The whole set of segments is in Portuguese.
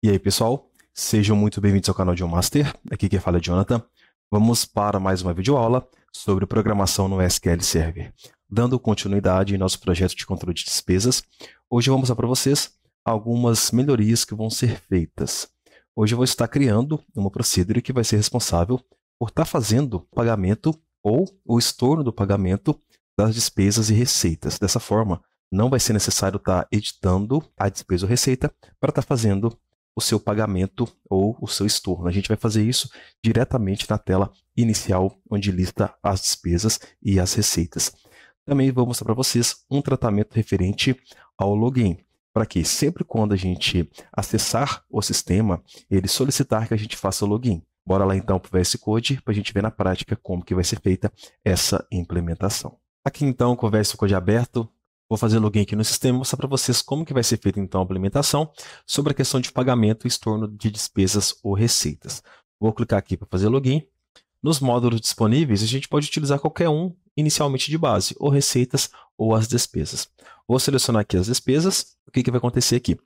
E aí, pessoal, sejam muito bem-vindos ao canal John Master. Aqui quem fala é Jonathan. Vamos para mais uma videoaula sobre programação no SQL Server. Dando continuidade em nosso projeto de controle de despesas, hoje eu vou mostrar para vocês algumas melhorias que vão ser feitas. Hoje eu vou estar criando uma procedure que vai ser responsável por estar fazendo o pagamento ou o estorno do pagamento das despesas e receitas. Dessa forma, não vai ser necessário estar editando a despesa ou receita para estar fazendo o seu pagamento ou o seu estorno. A gente vai fazer isso diretamente na tela inicial, onde lista as despesas e as receitas. Também vou mostrar para vocês um tratamento referente ao login, para que sempre quando a gente acessar o sistema, ele solicitar que a gente faça o login. Bora lá então para o VS Code, para a gente ver na prática como que vai ser feita essa implementação. Aqui então, com o VS Code aberto, vou fazer login aqui no sistema e mostrar para vocês como que vai ser feita então a implementação sobre a questão de pagamento e estorno de despesas ou receitas. Vou clicar aqui para fazer login. Nos módulos disponíveis, a gente pode utilizar qualquer um inicialmente de base, ou receitas ou as despesas. Vou selecionar aqui as despesas. O que vai acontecer aqui?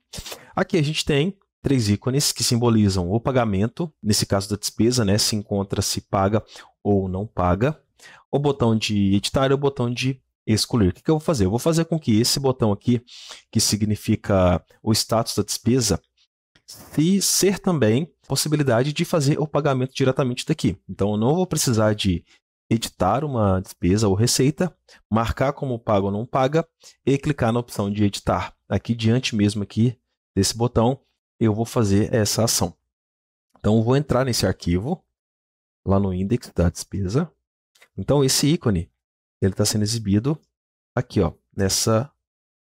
Aqui a gente tem 3 ícones que simbolizam o pagamento, nesse caso da despesa, né, se encontra se paga ou não paga, o botão de editar e o botão de excluir. O que eu vou fazer? Eu vou fazer com que esse botão aqui, que significa o status da despesa, se ser também possibilidade de fazer o pagamento diretamente daqui. Então, eu não vou precisar de editar uma despesa ou receita, marcar como paga ou não paga e clicar na opção de editar. Aqui diante mesmo aqui desse botão, eu vou fazer essa ação. Então, eu vou entrar nesse arquivo, lá no index da despesa. Então, esse ícone ele está sendo exibido aqui, ó, nessa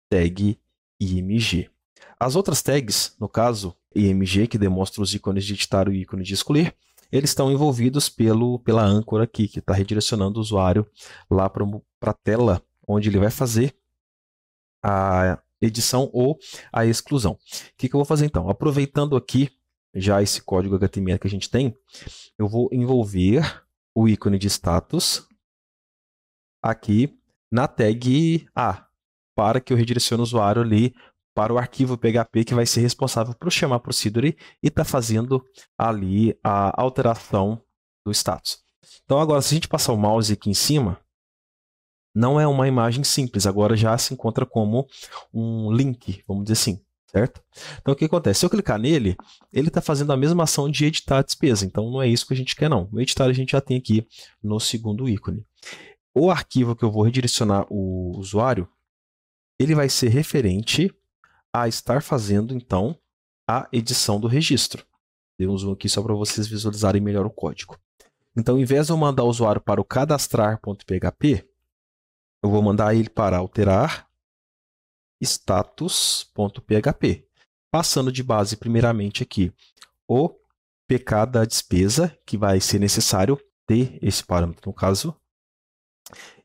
tag img. As outras tags, no caso, img, que demonstra os ícones de editar e o ícone de excluir, eles estão envolvidos pela âncora aqui, que está redirecionando o usuário lá para a tela onde ele vai fazer a edição ou a exclusão. O que eu vou fazer então? Aproveitando aqui já esse código HTML que a gente tem, eu vou envolver o ícone de status aqui na tag A, para que eu redirecione o usuário ali para o arquivo PHP que vai ser responsável por chamar a procedure e está fazendo ali a alteração do status. Então agora, se a gente passar o mouse aqui em cima, não é uma imagem simples, agora já se encontra como um link, vamos dizer assim, certo? Então o que acontece? Se eu clicar nele, ele está fazendo a mesma ação de editar a despesa, então não é isso que a gente quer não. O editar a gente já tem aqui no segundo ícone. O arquivo que eu vou redirecionar o usuário, ele vai ser referente a estar fazendo, então, a edição do registro. Dei um zoom aqui só para vocês visualizarem melhor o código. Então, em vez de eu mandar o usuário para o cadastrar.php, eu vou mandar ele para alterar status.php, passando de base, primeiramente, aqui o PK da despesa, que vai ser necessário ter esse parâmetro, no caso.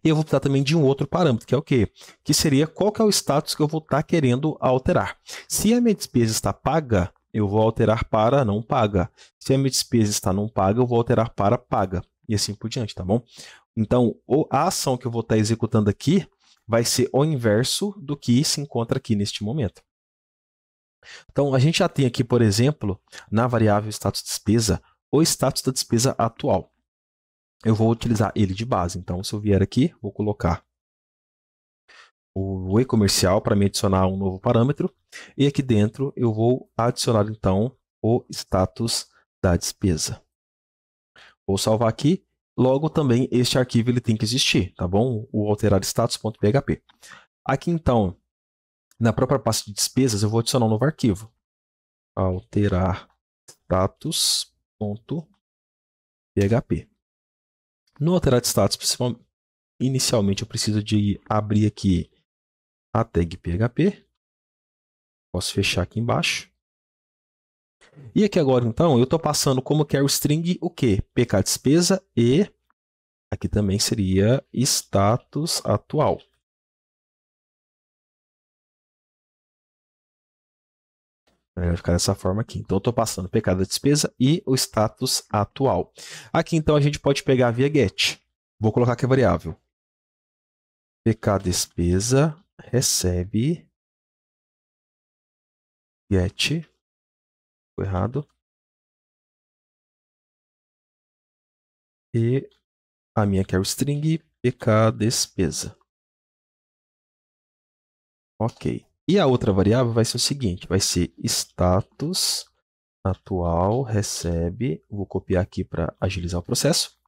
E eu vou precisar também de um outro parâmetro, que é o quê? Que seria qual que é o status que eu vou estar querendo alterar. Se a minha despesa está paga, eu vou alterar para não paga. Se a minha despesa está não paga, eu vou alterar para paga. E assim por diante, tá bom? Então, a ação que eu vou estar executando aqui vai ser o inverso do que se encontra aqui neste momento. Então, a gente já tem aqui, por exemplo, na variável status despesa, o status da despesa atual. Eu vou utilizar ele de base. Então, se eu vier aqui, vou colocar o e-comercial para me adicionar um novo parâmetro. E aqui dentro eu vou adicionar, então, o status da despesa. Vou salvar aqui. Logo, também, este arquivo ele tem que existir, tá bom? O alterar status.php. Aqui, então, na própria pasta de despesas, eu vou adicionar um novo arquivo. Alterar status.php. No alterar status, inicialmente eu preciso de abrir aqui a tag PHP. Posso fechar aqui embaixo. E aqui agora, então, eu estou passando como quer o string o quê? PK despesa e aqui também seria status atual. Vai ficar dessa forma aqui. Então, eu estou passando PK da despesa e o status atual. Aqui, então, a gente pode pegar via get. Vou colocar aqui a variável. PK despesa recebe get Ficou errado. E a minha carry string pk despesa. Ok. E a outra variável vai ser o seguinte, vai ser status atual recebe, vou copiar aqui para agilizar o processo,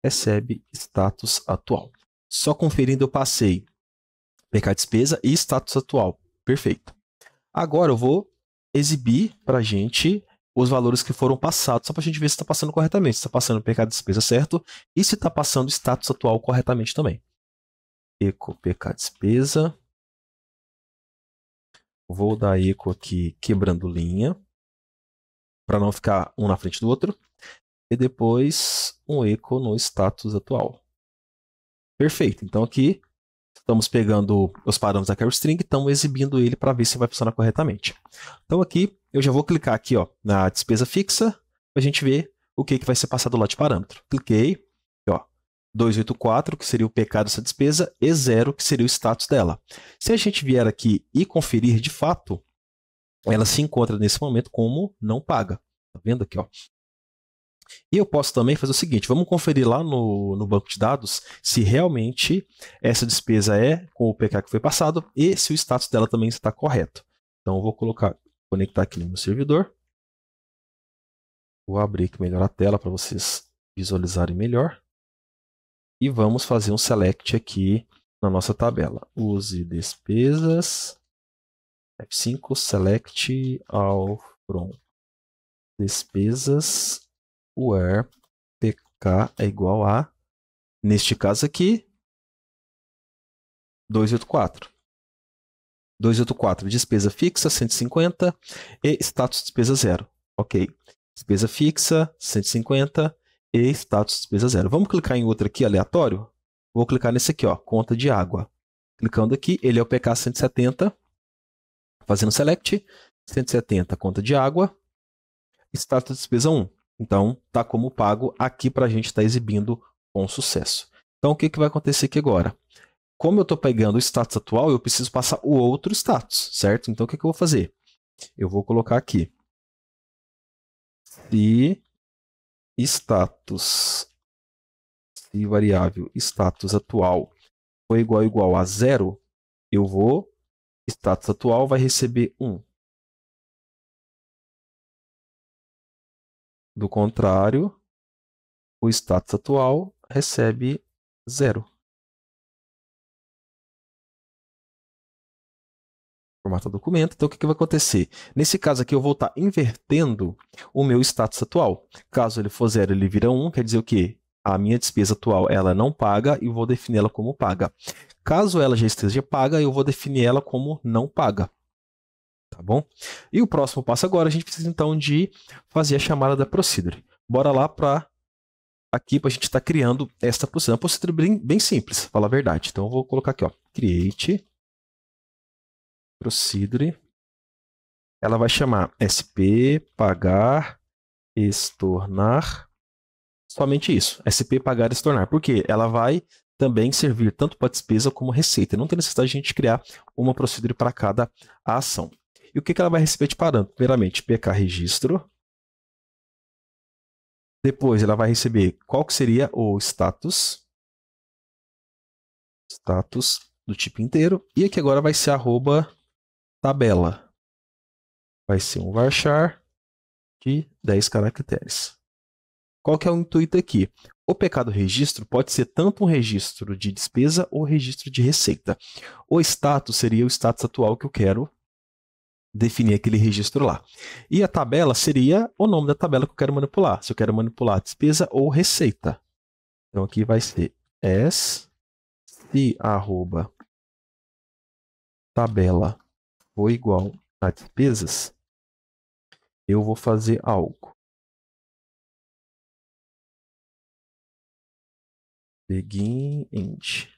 recebe status atual. Só conferindo eu passei pk despesa e status atual. Perfeito. Agora eu vou exibir para a gente os valores que foram passados, só para a gente ver se está passando corretamente, se está passando o pk despesa certo e se está passando o status atual corretamente também. Eco pk despesa. Vou dar eco aqui quebrando linha, para não ficar um na frente do outro. E depois um eco no status atual. Perfeito. Então aqui estamos pegando os parâmetros da carry string e estamos exibindo ele para ver se vai funcionar corretamente. Então aqui eu já vou clicar aqui ó, na despesa fixa para a gente ver o que vai ser passado lá de parâmetro. Cliquei, aqui, ó, 284, que seria o pk dessa despesa, e 0, que seria o status dela. Se a gente vier aqui e conferir de fato, ela se encontra nesse momento como não paga. Tá vendo aqui, ó? E eu posso também fazer o seguinte, vamos conferir lá no banco de dados se realmente essa despesa é com o PK que foi passado e se o status dela também está correto. Então eu vou conectar aqui no meu servidor. Vou abrir aqui melhor a tela para vocês visualizarem melhor. E vamos fazer um select aqui na nossa tabela. Use despesas, F5, select all from despesas, where pk é igual a, neste caso aqui, 284. 284, despesa fixa, 150 e status despesa 0. Ok. Despesa fixa, 150 e status despesa 0. Vamos clicar em outro aqui, aleatório? Vou clicar nesse aqui, ó, conta de água. Clicando aqui, ele é o PK 170. Fazendo select, 170, conta de água. Status despesa 1. Então, está como pago aqui para a gente estar exibindo com sucesso. Então, o que vai acontecer aqui agora? Como eu estou pegando o status atual, eu preciso passar o outro status, certo? Então, o que eu vou fazer? Eu vou colocar aqui. Se status, se variável status atual for igual a 0, eu vou, status atual vai receber 1. Do contrário, o status atual recebe 0. Formato documento. Então, o que vai acontecer? Nesse caso aqui, eu vou estar invertendo o meu status atual. Caso ele for 0, ele vira 1, quer dizer o quê? A minha despesa atual ela não paga e eu vou definir ela como paga. Caso ela já esteja paga, eu vou definir ela como não paga. Tá bom? E o próximo passo agora, a gente precisa então de fazer a chamada da procedure. Bora lá para aqui para a gente estar criando esta procedure. Uma procedure bem simples, para falar a verdade. Então, eu vou colocar aqui, ó, create procedure. Ela vai chamar SP, pagar, estornar. Somente isso. SP, pagar, estornar. Por quê? Ela vai também servir tanto para despesa como receita. Não tem necessidade de a gente criar uma procedure para cada ação. E o que ela vai receber de parâmetro? Primeiramente, PK registro. Depois, ela vai receber qual que seria o status. Status do tipo inteiro. E aqui agora vai ser arroba tabela. Vai ser um varchar de 10 caracteres. Qual que é o intuito aqui? O PK do registro pode ser tanto um registro de despesa ou registro de receita. O status seria o status atual que eu quero definir aquele registro lá. E a tabela seria o nome da tabela que eu quero manipular. Se eu quero manipular despesa ou receita. Então aqui vai ser se arroba tabela for igual a despesas, eu vou fazer algo. Begin end.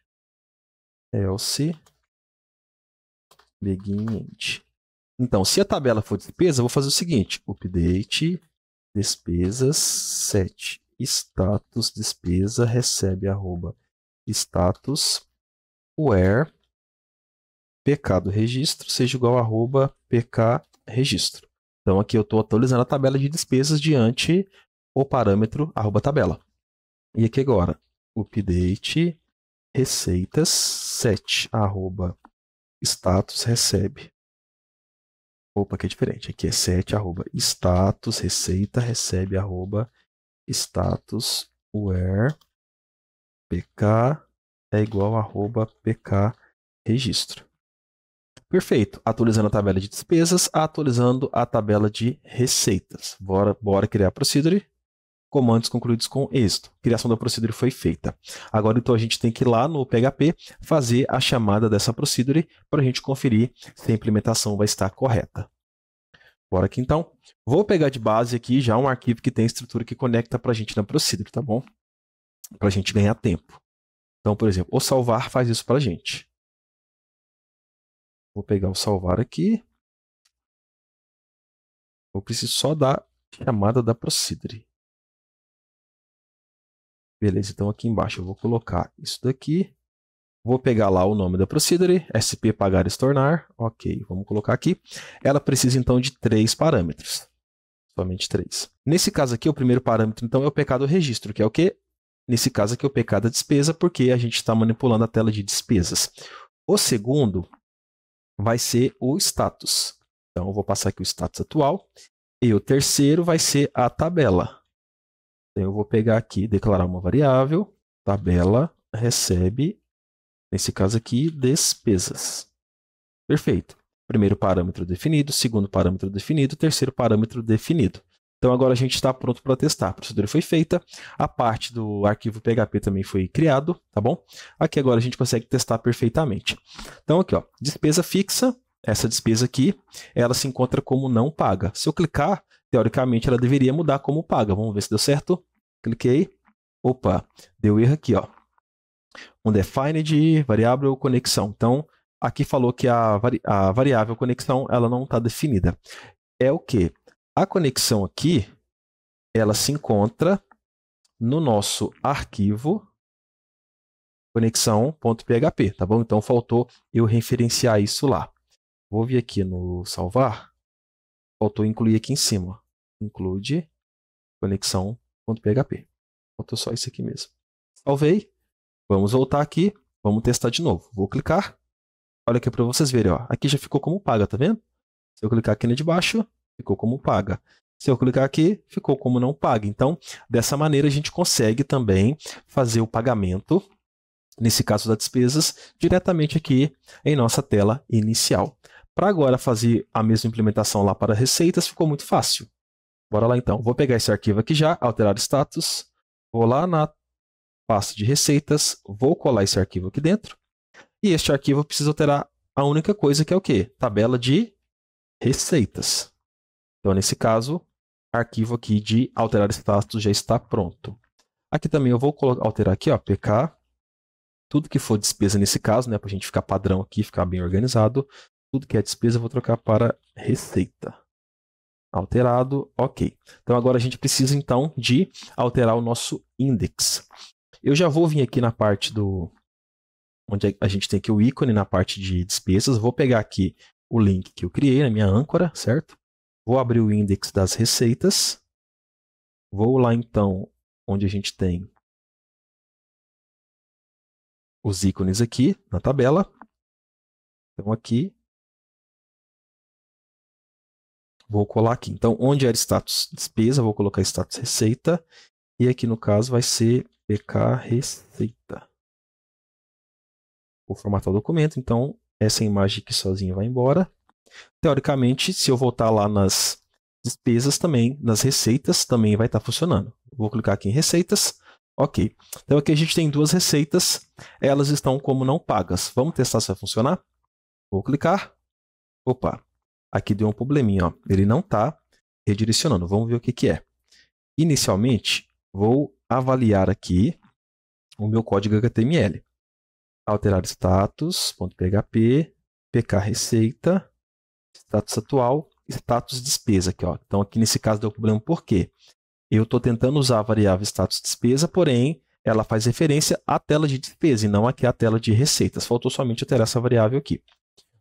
Else begin end. Então, se a tabela for despesa, eu vou fazer o seguinte: update despesas set status despesa recebe arroba status where pk do registro seja igual a arroba pk registro. Então aqui eu estou atualizando a tabela de despesas diante o parâmetro @tabela. E aqui agora, update receitas 7 @status recebe. Opa, que é diferente. Aqui é 7 @status receita recebe @status where pk é igual @pk registro. Perfeito. Atualizando a tabela de despesas, atualizando a tabela de receitas. Bora criar a procedure. Comandos concluídos com êxito. Criação da procedure foi feita. Agora, então, a gente tem que ir lá no PHP fazer a chamada dessa procedure para a gente conferir se a implementação vai estar correta. Bora aqui, então. Vou pegar de base aqui já um arquivo que tem estrutura que conecta para a gente na procedure, tá bom? Para a gente ganhar tempo. Então, por exemplo, o salvar faz isso para a gente. Vou pegar o salvar aqui. Eu preciso só dar chamada da procedure. Beleza, então aqui embaixo eu vou colocar isso daqui. Vou pegar lá o nome da procedure, sp pagar estornar. Ok, vamos colocar aqui. Ela precisa então de 3 parâmetros. Somente 3. Nesse caso aqui, o primeiro parâmetro então é o pk do registro, que é o quê? Nesse caso aqui, o pk da despesa, porque a gente está manipulando a tela de despesas. O segundo vai ser o status. Então, eu vou passar aqui o status atual. E o terceiro vai ser a tabela. Então, eu vou pegar aqui, declarar uma variável, tabela recebe, nesse caso aqui, despesas. Perfeito. Primeiro parâmetro definido, segundo parâmetro definido, terceiro parâmetro definido. Então, agora a gente está pronto para testar. A procedura foi feita, a parte do arquivo PHP também foi criado, tá bom? Aqui agora a gente consegue testar perfeitamente. Então, aqui, ó, despesa fixa, essa despesa aqui, ela se encontra como não paga. Se eu clicar, teoricamente, ela deveria mudar como paga. Vamos ver se deu certo. Cliquei. Opa, deu erro aqui, ó. Undefined variável conexão. Então, aqui falou que a variável conexão ela não está definida. É o quê? A conexão aqui, ela se encontra no nosso arquivo conexão.php, tá bom? Então, faltou eu referenciar isso lá. Vou vir aqui no salvar. Faltou incluir aqui em cima. Include conexão.php. Faltou só isso aqui mesmo. Salvei. Vamos voltar aqui. Vamos testar de novo. Vou clicar. Olha aqui para vocês verem. Ó. Aqui já ficou como paga, tá vendo? Se eu clicar aqui na de baixo, ficou como paga. Se eu clicar aqui, ficou como não paga. Então, dessa maneira, a gente consegue também fazer o pagamento, nesse caso das despesas, diretamente aqui em nossa tela inicial. Para agora fazer a mesma implementação lá para receitas, ficou muito fácil. Bora lá então. Vou pegar esse arquivo aqui já, alterar status. Vou lá na pasta de receitas, vou colar esse arquivo aqui dentro. E este arquivo eu preciso alterar a única coisa que é o quê? Tabela de receitas. Então, nesse caso, arquivo aqui de alterar status já está pronto. Aqui também eu vou alterar aqui, ó, pk. Tudo que for despesa nesse caso, né, para a gente ficar padrão aqui, ficar bem organizado. Tudo que é despesa eu vou trocar para receita. Alterado, ok. Então, agora a gente precisa, então, de alterar o nosso index. Eu já vou vir aqui na parte do... onde a gente tem aqui o ícone, na parte de despesas. Vou pegar aqui o link que eu criei na minha âncora, certo? Vou abrir o index das receitas. Vou lá, então, onde a gente tem os ícones aqui na tabela. Então, aqui. Vou colar aqui. Então, onde era status despesa, vou colocar status receita. E aqui, no caso, vai ser pk receita. Vou formatar o documento. Então, essa imagem aqui sozinha vai embora. Teoricamente, se eu voltar lá nas despesas também, nas receitas, também vai estar funcionando. Vou clicar aqui em receitas. Ok. Então, aqui a gente tem duas receitas. Elas estão como não pagas. Vamos testar se vai funcionar? Vou clicar. Opa. Aqui deu um probleminha, ó. Ele não está redirecionando. Vamos ver o que que é. Inicialmente, vou avaliar aqui o meu código HTML. Alterar status.php, pk receita, status atual, status despesa. Aqui, ó. Então, aqui nesse caso deu problema por quê? Eu estou tentando usar a variável status despesa, porém, ela faz referência à tela de despesa e não aqui à tela de receitas. Faltou somente alterar essa variável aqui.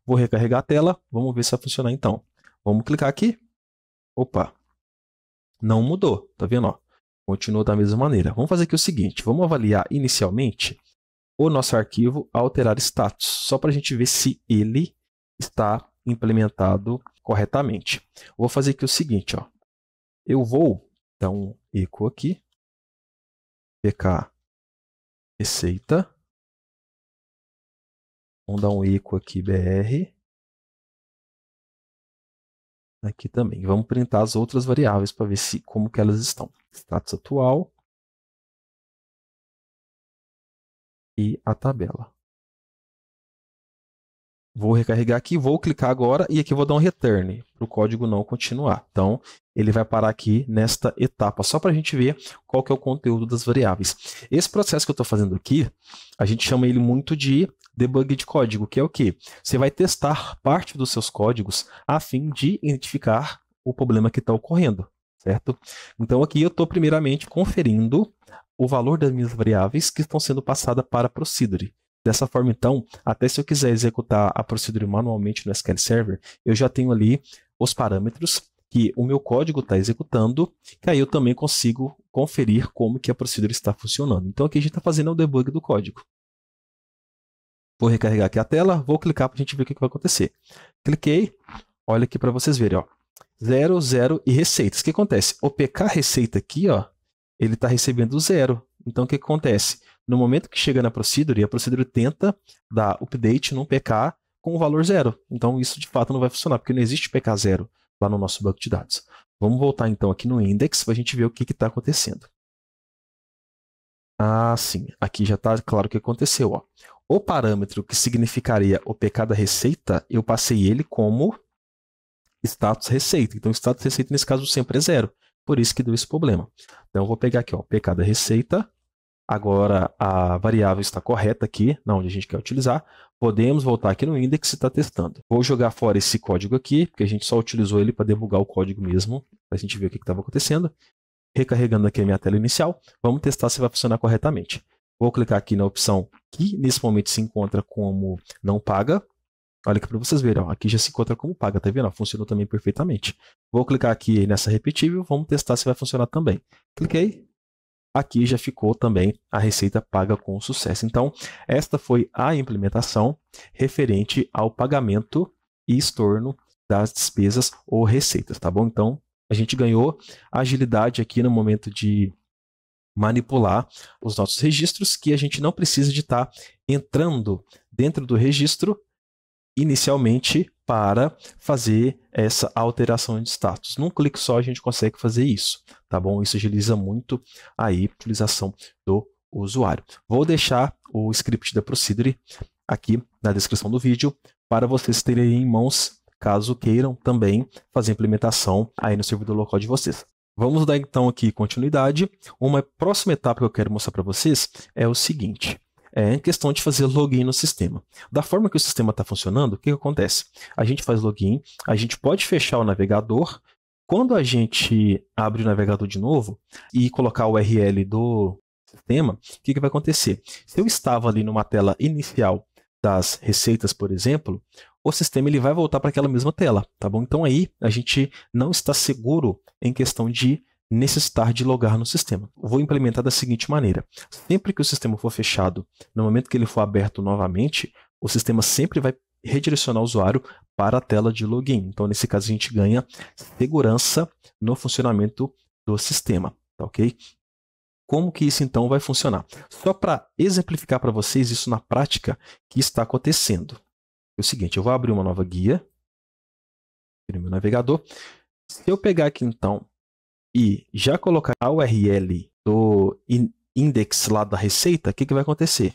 Vou recarregar a tela, vamos ver se vai funcionar então. Vamos clicar aqui. Opa, não mudou, tá vendo? Ó? Continuou da mesma maneira. Vamos fazer aqui o seguinte, vamos avaliar inicialmente o nosso arquivo alterar status, só para a gente ver se ele está implementado corretamente. Vou fazer aqui o seguinte, ó. Eu vou dar um eco aqui, pk receita, vamos dar um eco aqui br, aqui também. Vamos printar as outras variáveis para ver como que elas estão. Status atual e a tabela. Vou recarregar aqui, vou clicar agora e aqui vou dar um return para o código não continuar. Então, ele vai parar aqui nesta etapa, só para a gente ver qual que é o conteúdo das variáveis. Esse processo que eu estou fazendo aqui, a gente chama ele muito de debug de código, que é o quê? Você vai testar parte dos seus códigos a fim de identificar o problema que está ocorrendo, certo? Então, aqui eu estou primeiramente conferindo o valor das minhas variáveis que estão sendo passadas para a procedure. Dessa forma, então, até se eu quiser executar a procedure manualmente no SQL Server, eu já tenho ali os parâmetros que o meu código está executando, que aí eu também consigo conferir como que a procedure está funcionando. Então, aqui a gente está fazendo o debug do código. Vou recarregar aqui a tela, vou clicar para a gente ver o que vai acontecer. Cliquei, olha aqui para vocês verem, ó, 0, 0 e receitas. O que acontece? O PK receita aqui, ó, ele está recebendo 0. Então, o que acontece? No momento que chega na procedure, a procedure tenta dar update num PK com o valor 0. Então, isso de fato não vai funcionar, porque não existe PK 0 lá no nosso banco de dados. Vamos voltar então aqui no index para a gente ver o que está acontecendo. Ah, sim. Aqui já está claro o que aconteceu. Ó. O parâmetro que significaria o PK da receita, eu passei ele como status receita. Então, status receita nesse caso sempre é 0. Por isso que deu esse problema. Então, eu vou pegar aqui, ó, PK da receita. Agora a variável está correta aqui, na onde a gente quer utilizar. Podemos voltar aqui no index e estar testando. Vou jogar fora esse código aqui, porque a gente só utilizou ele para debugar o código mesmo, para a gente ver o que estava acontecendo. Recarregando aqui a minha tela inicial, vamos testar se vai funcionar corretamente. Vou clicar aqui na opção que nesse momento se encontra como não paga. Olha aqui para vocês verem, ó, aqui já se encontra como paga, tá vendo? Funcionou também perfeitamente. Vou clicar aqui nessa repetível, vamos testar se vai funcionar também. Cliquei. Aqui já ficou também a receita paga com sucesso. Então, esta foi a implementação referente ao pagamento e estorno das despesas ou receitas, tá bom? Então, a gente ganhou agilidade aqui no momento de manipular os nossos registros, que a gente não precisa de estar entrando dentro do registro inicialmente para fazer essa alteração de status. Num clique só a gente consegue fazer isso, tá bom? Isso agiliza muito aí a utilização do usuário. Vou deixar o script da procedure aqui na descrição do vídeo para vocês terem em mãos, caso queiram também fazer a implementação aí no servidor local de vocês. Vamos dar então aqui continuidade. Uma próxima etapa que eu quero mostrar para vocês é o seguinte. É em questão de fazer login no sistema. Da forma que o sistema está funcionando, o que acontece? A gente faz login, a gente pode fechar o navegador. Quando a gente abre o navegador de novo e colocar o URL do sistema, o que vai acontecer? Se eu estava ali numa tela inicial das receitas, por exemplo, o sistema ele vai voltar para aquela mesma tela, tá bom? Então aí a gente não está seguro em questão de necessitar de logar no sistema. Vou implementar da seguinte maneira. Sempre que o sistema for fechado, no momento que ele for aberto novamente, o sistema sempre vai redirecionar o usuário para a tela de login. Então, nesse caso, a gente ganha segurança no funcionamento do sistema, tá ok? Como que isso, então, vai funcionar? Só para exemplificar para vocês isso na prática que está acontecendo. É o seguinte, eu vou abrir uma nova guia no meu navegador. Se eu pegar aqui, então, e já colocar a URL do index lá da receita, o que vai acontecer?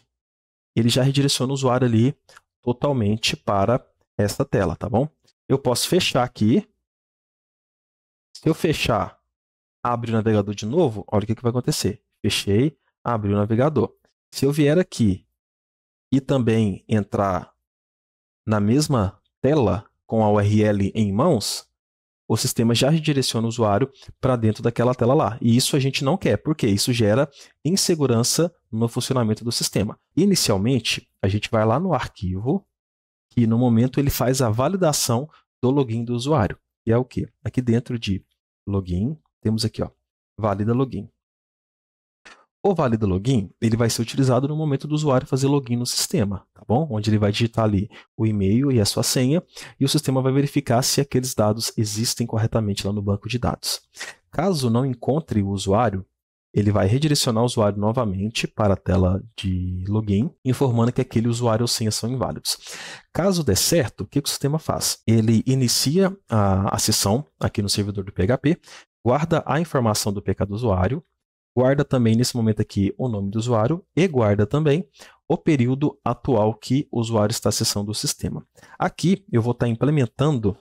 Ele já redireciona o usuário ali totalmente para essa tela, tá bom? Eu posso fechar aqui. Se eu fechar, abre o navegador de novo, olha o que vai acontecer. Fechei, abri o navegador. Se eu vier aqui e também entrar na mesma tela com a URL em mãos, o sistema já redireciona o usuário para dentro daquela tela lá. E isso a gente não quer, porque isso gera insegurança no funcionamento do sistema. Inicialmente, a gente vai lá no arquivo e no momento ele faz a validação do login do usuário. Que é o quê? Aqui dentro de login, temos aqui, ó, valida login. O valida login, ele vai ser utilizado no momento do usuário fazer login no sistema, tá bom? Onde ele vai digitar ali o e-mail e a sua senha, e o sistema vai verificar se aqueles dados existem corretamente lá no banco de dados. Caso não encontre o usuário, ele vai redirecionar o usuário novamente para a tela de login, informando que aquele usuário ou senha são inválidos. Caso der certo, o que o sistema faz? Ele inicia a sessão aqui no servidor do PHP, guarda a informação do PK do usuário, guarda também, nesse momento aqui, o nome do usuário e guarda também o período atual que o usuário está acessando o sistema. Aqui eu vou estar implementando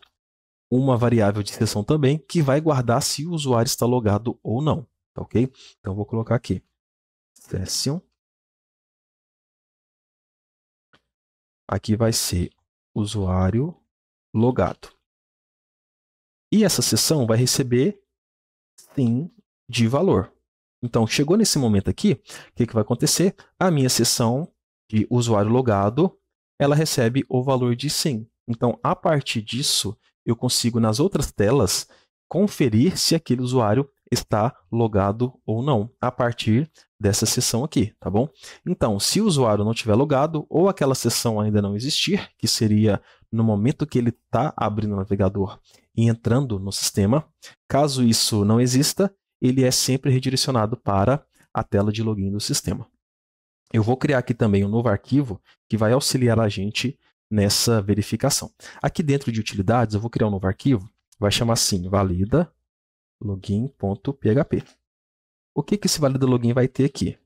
uma variável de sessão também que vai guardar se o usuário está logado ou não. Tá ok? Então, eu vou colocar aqui session. Aqui vai ser usuário logado. E essa sessão vai receber sim de valor. Então, chegou nesse momento aqui, o que vai acontecer? A minha sessão de usuário logado, ela recebe o valor de sim. Então, a partir disso, eu consigo, nas outras telas, conferir se aquele usuário está logado ou não, a partir dessa sessão aqui, tá bom? Então, se o usuário não estiver logado, ou aquela sessão ainda não existir, que seria no momento que ele está abrindo o navegador e entrando no sistema, caso isso não exista, ele é sempre redirecionado para a tela de login do sistema. Eu vou criar aqui também um novo arquivo que vai auxiliar a gente nessa verificação. Aqui dentro de utilidades, eu vou criar um novo arquivo, vai chamar assim, valida login.php. O que esse valida login vai ter aqui?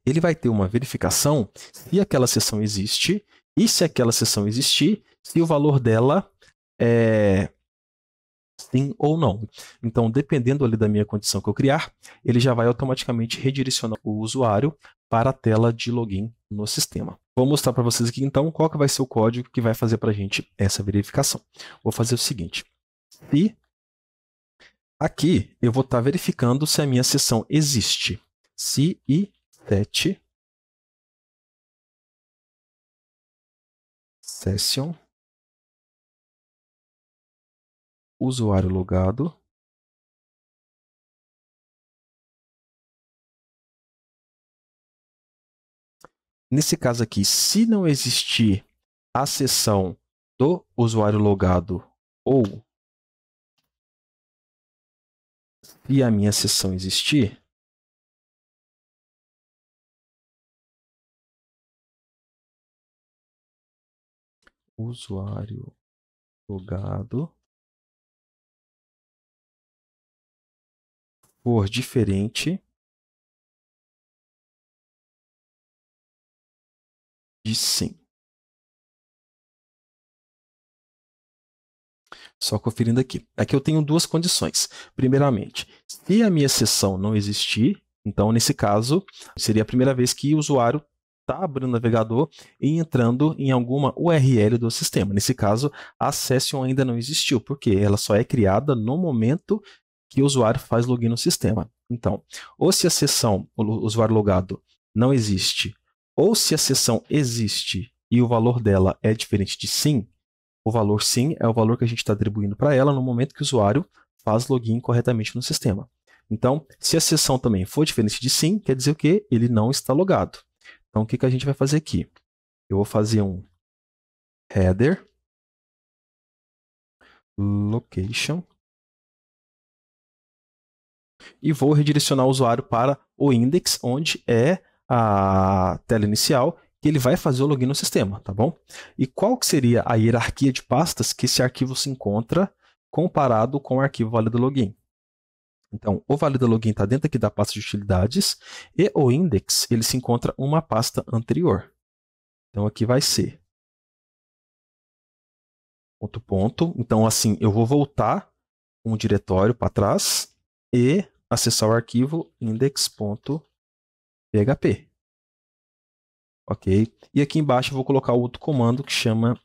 Ele vai ter uma verificação se aquela sessão existe e, se aquela sessão existir, se o valor dela é sim ou não. Então, dependendo ali da minha condição que eu criar, ele já vai automaticamente redirecionar o usuário para a tela de login no sistema. Vou mostrar para vocês aqui, então, qual que vai ser o código que vai fazer para a gente essa verificação. Vou fazer o seguinte. Se aqui eu vou estar verificando se a minha sessão existe. Se e set session usuário logado nesse caso aqui, se não existir a sessão do usuário logado ou se a minha sessão existir, usuário logado for diferente de sim. Só conferindo aqui. Aqui eu tenho duas condições. Primeiramente, se a minha sessão não existir, então nesse caso, seria a primeira vez que o usuário está abrindo o navegador e entrando em alguma URL do sistema. Nesse caso, a session ainda não existiu, porque ela só é criada no momento que o usuário faz login no sistema. Então, ou se a sessão, o usuário logado, não existe, ou se a sessão existe e o valor dela é diferente de sim, o valor sim é o valor que a gente está atribuindo para ela no momento que o usuário faz login corretamente no sistema. Então, se a sessão também for diferente de sim, quer dizer o quê? Ele não está logado. Então, o que a gente vai fazer aqui? Eu vou fazer um header location e vou redirecionar o usuário para o index, onde é a tela inicial, que ele vai fazer o login no sistema, tá bom? E qual que seria a hierarquia de pastas que esse arquivo se encontra comparado com o arquivo valida login? Então, o valida login está dentro aqui da pasta de utilidades e o index ele se encontra uma pasta anterior. Então, aqui vai ser ponto, ponto. Então, assim, eu vou voltar um diretório para trás e acessar o arquivo index.php. Ok? E aqui embaixo eu vou colocar outro comando que chama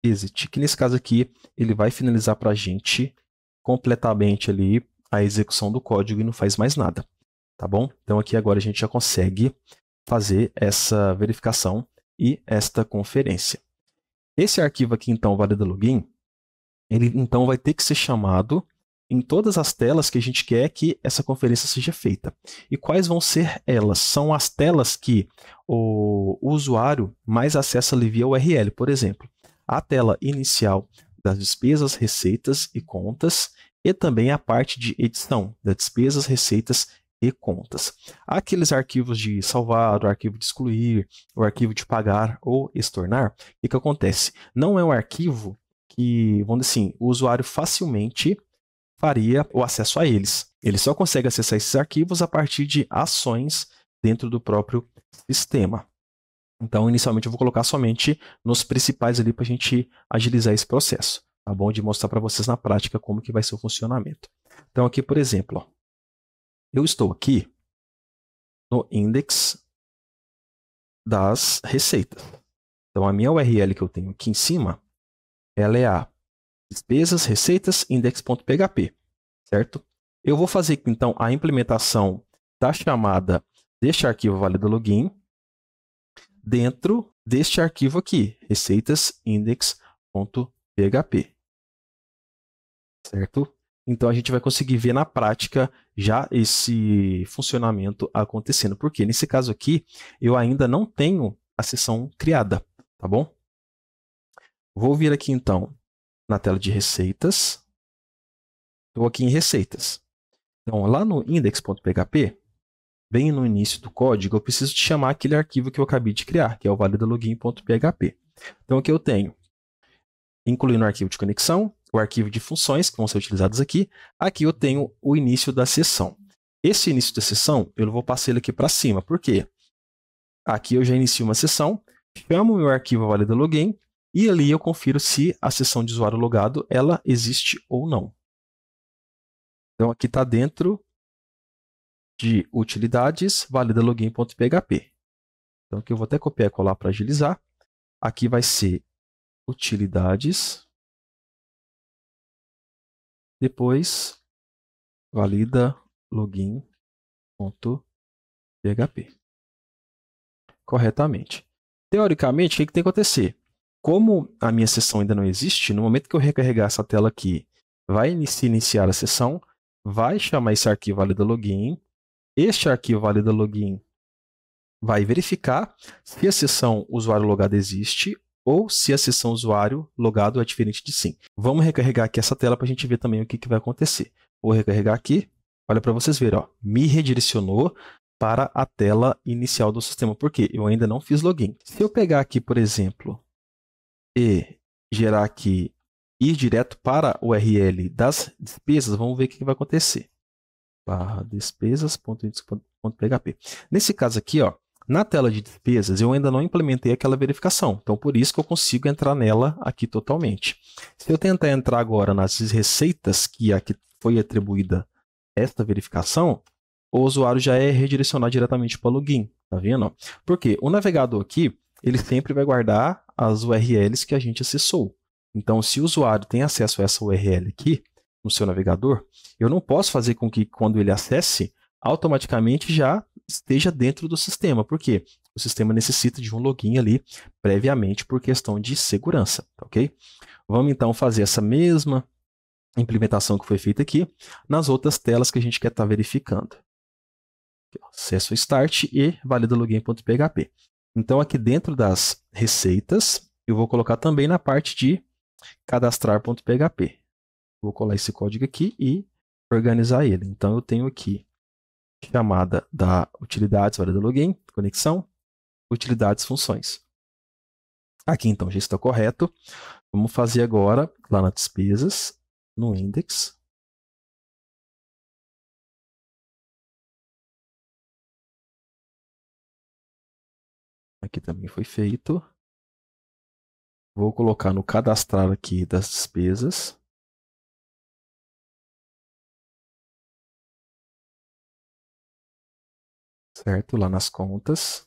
exit, que nesse caso aqui ele vai finalizar para a gente completamente ali a execução do código e não faz mais nada, tá bom? Então aqui agora a gente já consegue fazer essa verificação e esta conferência. Esse arquivo aqui então, valida login, ele então vai ter que ser chamado em todas as telas que a gente quer que essa conferência seja feita. E quais vão ser elas? São as telas que o usuário mais acessa ali via URL. Por exemplo, a tela inicial das despesas, receitas e contas, e também a parte de edição das despesas, receitas e contas. Aqueles arquivos de salvar, o arquivo de excluir, o arquivo de pagar ou estornar, o que acontece? Não é um arquivo que, vamos dizer assim, o usuário facilmente faria o acesso a eles. Ele só consegue acessar esses arquivos a partir de ações dentro do próprio sistema. Então, inicialmente, eu vou colocar somente nos principais ali para a gente agilizar esse processo, tá bom? De mostrar para vocês na prática como que vai ser o funcionamento. Então, aqui, por exemplo, ó, eu estou aqui no index das receitas. Então, a minha URL que eu tenho aqui em cima, ela é a despesas, receitas, index.php, certo? Eu vou fazer aqui, então, a implementação da chamada deste arquivo válido login dentro deste arquivo aqui, receitas index.php, certo? Então, a gente vai conseguir ver na prática já esse funcionamento acontecendo. Porque nesse caso aqui, eu ainda não tenho a seção criada, tá bom? Vou vir aqui, então, na tela de receitas. Estou aqui em receitas. Então, lá no index.php, bem no início do código, eu preciso de chamar aquele arquivo que eu acabei de criar, que é o validalogin.php. Então, aqui eu tenho, incluindo o arquivo de conexão, o arquivo de funções, que vão ser utilizados aqui. Aqui eu tenho o início da sessão. Esse início da sessão, eu vou passar ele aqui para cima. Por quê? Aqui eu já inicio uma sessão, chamo o meu arquivo validalogin, e ali eu confiro se a sessão de usuário logado ela existe ou não. Então, aqui está dentro de utilidades validalogin.php. Então, aqui eu vou até copiar e colar para agilizar. Aqui vai ser utilidades. Depois, validalogin.php. Corretamente. Teoricamente, o que tem que acontecer? Como a minha sessão ainda não existe, no momento que eu recarregar essa tela aqui, vai iniciar a sessão, vai chamar esse arquivo validalogin. Este arquivo validalogin vai verificar se a sessão usuário logado existe ou se a sessão usuário logado é diferente de sim. Vamos recarregar aqui essa tela para a gente ver também o que vai acontecer. Vou recarregar aqui. Olha para vocês verem, ó, me redirecionou para a tela inicial do sistema, porque eu ainda não fiz login. Se eu pegar aqui, por exemplo, e gerar aqui, ir direto para o URL das despesas, vamos ver o que vai acontecer. /despesas.index.php. Nesse caso aqui, ó, na tela de despesas, eu ainda não implementei aquela verificação. Então, por isso que eu consigo entrar nela aqui totalmente. Se eu tentar entrar agora nas receitas que aqui foi atribuída esta verificação, o usuário já é redirecionado diretamente para o login. Tá vendo? Porque o navegador aqui, ele sempre vai guardar as URLs que a gente acessou. Então, se o usuário tem acesso a essa URL aqui, no seu navegador, eu não posso fazer com que quando ele acesse, automaticamente já esteja dentro do sistema. Por quê? O sistema necessita de um login ali previamente por questão de segurança, ok? Vamos então fazer essa mesma implementação que foi feita aqui nas outras telas que a gente quer estar verificando. Aqui, ó, acesso start e validalogin.php. Então aqui dentro das receitas, eu vou colocar também na parte de cadastrar.php. Vou colar esse código aqui e organizar ele. Então, eu tenho aqui chamada da utilidades, validalogin, conexão, utilidades, funções. Aqui, então, já está correto. Vamos fazer agora, lá nas despesas, no index. Aqui também foi feito. Vou colocar no cadastrar aqui das despesas. Certo? Lá nas contas.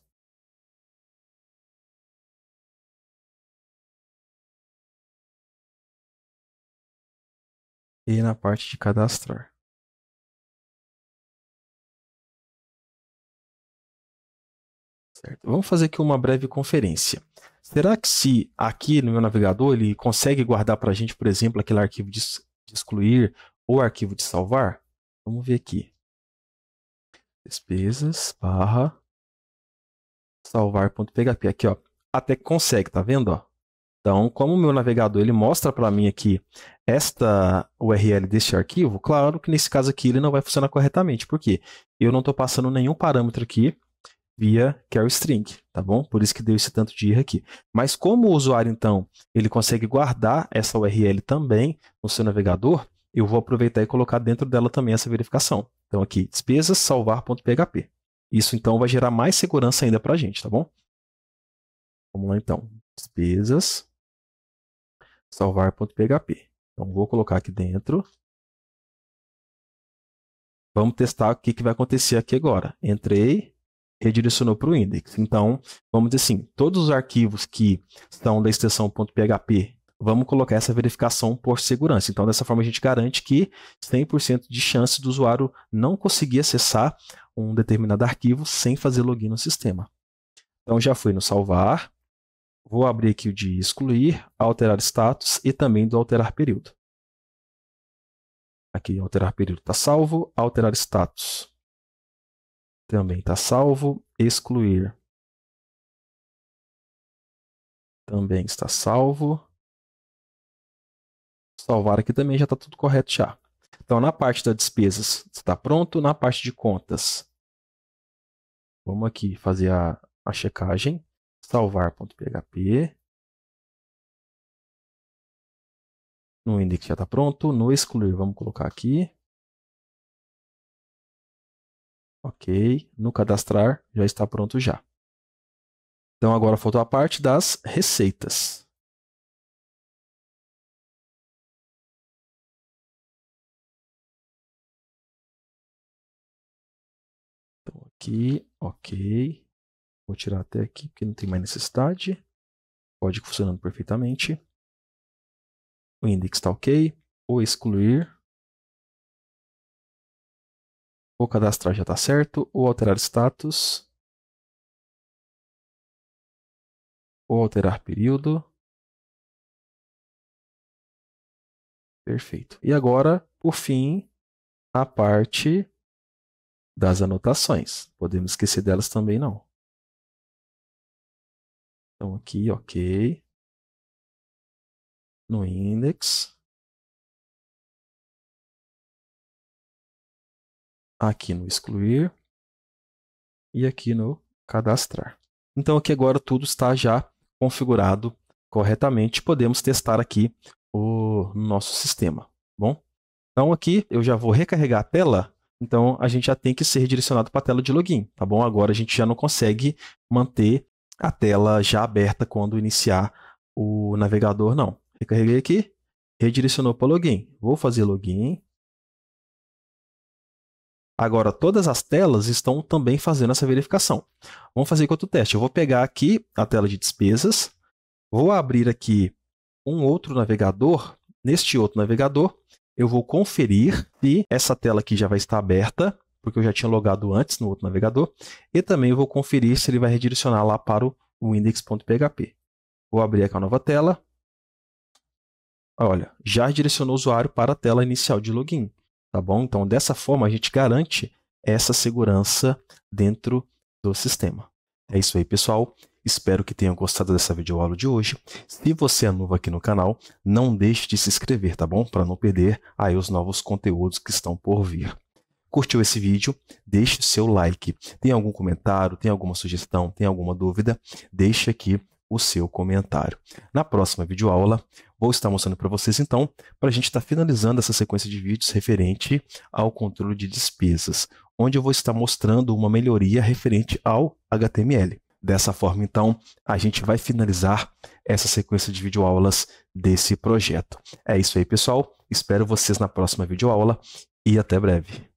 E na parte de cadastrar. Certo. Vamos fazer aqui uma breve conferência. Será que se aqui no meu navegador ele consegue guardar para a gente, por exemplo, aquele arquivo de excluir o arquivo de salvar, vamos ver aqui. Despesas, barra, salvar.php. Aqui, ó. Até que consegue, tá vendo, ó? Então, como o meu navegador ele mostra para mim aqui esta URL deste arquivo, claro que nesse caso aqui ele não vai funcionar corretamente. Por quê? Eu não estou passando nenhum parâmetro aqui via carry string, tá bom? Por isso que deu esse tanto de erro aqui. Mas como o usuário, então, ele consegue guardar essa URL também no seu navegador, eu vou aproveitar e colocar dentro dela também essa verificação. Então, aqui, despesas, salvar.php. Isso, então, vai gerar mais segurança ainda para a gente, tá bom? Vamos lá, então. Despesas, salvar.php. Então, vou colocar aqui dentro. Vamos testar o que vai acontecer aqui agora. Entrei, redirecionou para o index. Então, vamos dizer assim, todos os arquivos que estão da extensão .php, vamos colocar essa verificação por segurança. Então, dessa forma, a gente garante que 100% de chance do usuário não conseguir acessar um determinado arquivo sem fazer login no sistema. Então, já fui no salvar. Vou abrir aqui o de excluir, alterar status e também do alterar período. Aqui, alterar período está salvo, alterar status também está salvo, excluir também está salvo. Salvar aqui também já está tudo correto já. Então, na parte das despesas está pronto, na parte de contas, vamos aqui fazer a checagem. Salvar.php. No index já está pronto. No excluir, vamos colocar aqui. Ok. No cadastrar, já está pronto já. Então, agora faltou a parte das receitas. Então, aqui, ok. Vou tirar até aqui, porque não tem mais necessidade. Código funcionando perfeitamente. O index está ok. O excluir. O cadastrar já está certo. O alterar status. O alterar período. Perfeito. E agora, por fim, a parte das anotações. Podemos esquecer delas também não. Então aqui, ok. No index. Aqui no excluir. E aqui no cadastrar. Então aqui agora tudo está já configurado corretamente. Podemos testar aqui o nosso sistema. Bom? Então aqui eu já vou recarregar a tela. Então a gente já tem que ser redirecionado para a tela de login. Tá bom? Agora a gente já não consegue manter a tela já aberta quando iniciar o navegador, não. Recarreguei aqui, redirecionou para login. Vou fazer login. Agora, todas as telas estão também fazendo essa verificação. Vamos fazer outro teste. Eu vou pegar aqui a tela de despesas, vou abrir aqui um outro navegador. Neste outro navegador, eu vou conferir se essa tela aqui já vai estar aberta, porque eu já tinha logado antes no outro navegador, e também vou conferir se ele vai redirecionar lá para o index.php. Vou abrir aqui a nova tela. Olha, já redirecionou o usuário para a tela inicial de login. Tá bom? Então, dessa forma, a gente garante essa segurança dentro do sistema. É isso aí, pessoal. Espero que tenham gostado dessa videoaula de hoje. Se você é novo aqui no canal, não deixe de se inscrever, tá bom? Para não perder aí os novos conteúdos que estão por vir. Curtiu esse vídeo? Deixe o seu like. Tem algum comentário? Tem alguma sugestão? Tem alguma dúvida? Deixe aqui o seu comentário. Na próxima videoaula, vou estar mostrando para vocês, então, para a gente estar finalizando essa sequência de vídeos referente ao controle de despesas, onde eu vou estar mostrando uma melhoria referente ao HTML. Dessa forma, então, a gente vai finalizar essa sequência de videoaulas desse projeto. É isso aí, pessoal. Espero vocês na próxima videoaula e até breve.